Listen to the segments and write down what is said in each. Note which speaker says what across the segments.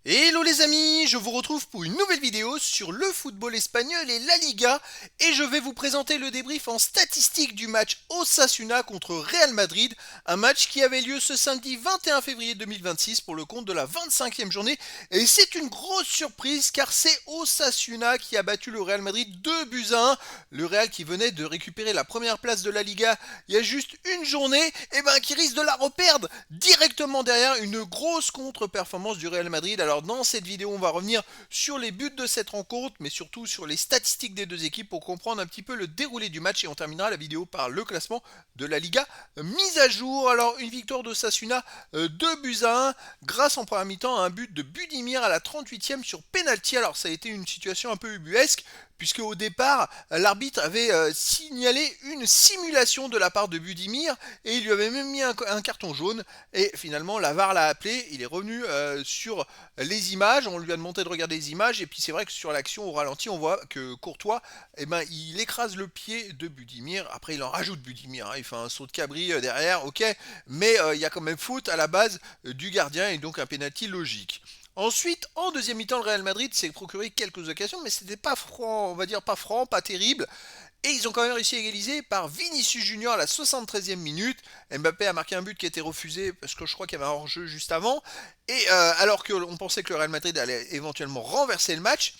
Speaker 1: Hello les amis, je vous retrouve pour une nouvelle vidéo sur le football espagnol et la Liga et je vais vous présenter le débrief en statistique du match Osasuna contre Real Madrid, un match qui avait lieu ce samedi 21 février 2026 pour le compte de la 25e journée et c'est une grosse surprise car c'est Osasuna qui a battu le Real Madrid 2 buts à 1, le Real qui venait de récupérer la première place de la Liga il y a juste une journée et qui risque de la reperdre directement derrière une grosse contre-performance du Real Madrid. Alors dans cette vidéo, on va revenir sur les buts de cette rencontre, mais surtout sur les statistiques des deux équipes pour comprendre un petit peu le déroulé du match et on terminera la vidéo par le classement de la Liga mise à jour. Alors une victoire de Sasuna 2 buts à 1 grâce en première mi-temps à un but de Budimir à la 38e sur penalty. Alors ça a été une situation un peu ubuesque puisque au départ, l'arbitre avait signalé une simulation de la part de Budimir et il lui avait même mis un carton jaune. Et finalement, la VAR l'a appelé, il est revenu sur les images, on lui a demandé de regarder les images, et puis c'est vrai que sur l'action au ralenti, on voit que Courtois, il écrase le pied de Budimir, après il en rajoute Budimir, hein, il fait un saut de cabri derrière, ok, mais il y a quand même faute à la base du gardien, et donc un pénalty logique. Ensuite, en deuxième mi-temps, le Real Madrid s'est procuré quelques occasions, mais c'était pas franc, on va dire pas franc, pas terrible. Et ils ont quand même réussi à égaliser par Vinicius Junior à la 73e minute. Mbappé a marqué un but qui a été refusé parce que je crois qu'il y avait un hors-jeu juste avant. Et alors qu'on pensait que le Real Madrid allait éventuellement renverser le match,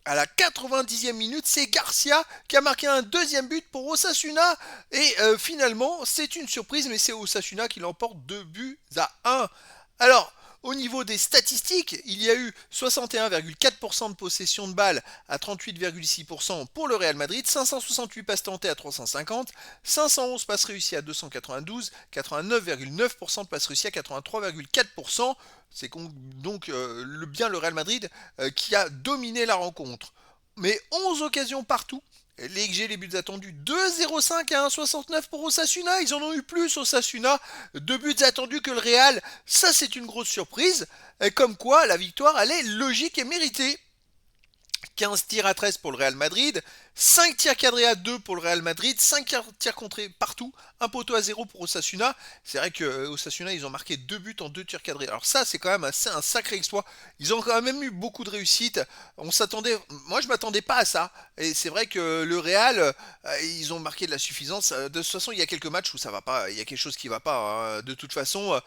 Speaker 1: à la 90e minute, c'est Garcia qui a marqué un deuxième but pour Osasuna. Et finalement, c'est une surprise, mais c'est Osasuna qui l'emporte 2 buts à 1. Alors, au niveau des statistiques, il y a eu 61,4% de possession de balles à 38,6% pour le Real Madrid, 568 passes tentées à 350, 511 passes réussies à 292, 89,9% de passes réussies à 83,4%. C'est donc bien le Real Madrid qui a dominé la rencontre. Mais 11 occasions partout. Les XG, les buts attendus 2,05 à 1,69 pour Osasuna. Ils en ont eu plus, Osasuna. 2 buts attendus que le Real. Ça, c'est une grosse surprise. Comme quoi, la victoire, elle est logique et méritée. 15 tirs à 13 pour le Real Madrid, 5 tirs cadrés à 2 pour le Real Madrid, 5 tirs contrés partout, un poteau à 0 pour Osasuna. C'est vrai que Osasuna, ils ont marqué 2 buts en 2 tirs cadrés. Alors ça, c'est quand même un sacré exploit. Ils ont quand même eu beaucoup de réussite. On s'attendait, moi je m'attendais pas à ça. Et c'est vrai que le Real, ils ont marqué de la suffisance. De toute façon, il y a quelques matchs où ça va pas, il y a quelque chose qui va pas, hein. De toute façon,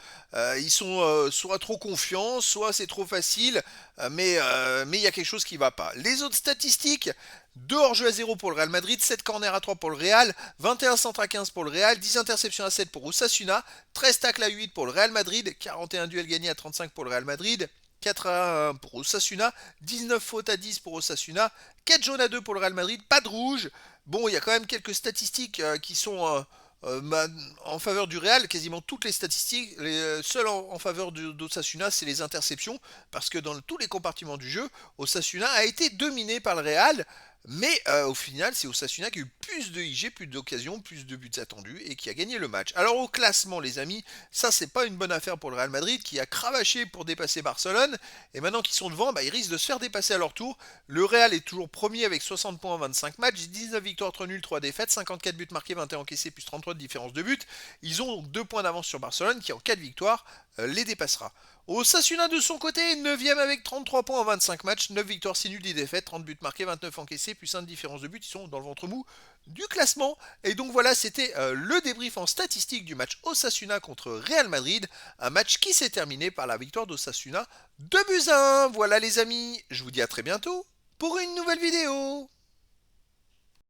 Speaker 1: ils sont soit trop confiants, soit c'est trop facile. Mais il y a quelque chose qui va pas. Les autres statistiques, 2 hors-jeu à 0 pour le Real Madrid, 7 corners à 3 pour le Real, 21 centres à 15 pour le Real, 10 interceptions à 7 pour Osasuna, 13 tacles à 8 pour le Real Madrid, 41 duels gagnés à 35 pour le Real Madrid, 4 à 1 pour Osasuna, 19 fautes à 10 pour Osasuna, 4 jaunes à 2 pour le Real Madrid, pas de rouge. Bon, il y a quand même quelques statistiques qui sont en faveur du Real, quasiment toutes les statistiques, seules en faveur d'Osasuna, c'est les interceptions, parce que dans tous les compartiments du jeu, Osasuna a été dominé par le Real, mais au final, c'est Osasuna qui a eu plus de IG, plus d'occasions, plus de buts attendus, et qui a gagné le match. Alors au classement, les amis, ça c'est pas une bonne affaire pour le Real Madrid, qui a cravaché pour dépasser Barcelone, et maintenant qu'ils sont devant, ils risquent de se faire dépasser à leur tour. Le Real est toujours premier avec 60 points en 25 matchs, 19 victoires, 3 nuls, 3 défaites, 54 buts marqués, 21 encaissés, plus 33 de différence de but. Ils ont 2 points d'avance sur Barcelone, qui en 4 victoires les dépassera. Osasuna de son côté, 9ème avec 33 points en 25 matchs, 9 victoires, 6 nuls, 10 défaites, 30 buts marqués, 29 encaissés, plus 1 de différence de but, ils sont dans le ventre mou du classement. Et donc voilà, c'était le débrief en statistique du match Osasuna contre Real Madrid, un match qui s'est terminé par la victoire d'Osasuna 2 buts à 1. Voilà les amis, je vous dis à très bientôt pour une nouvelle vidéo.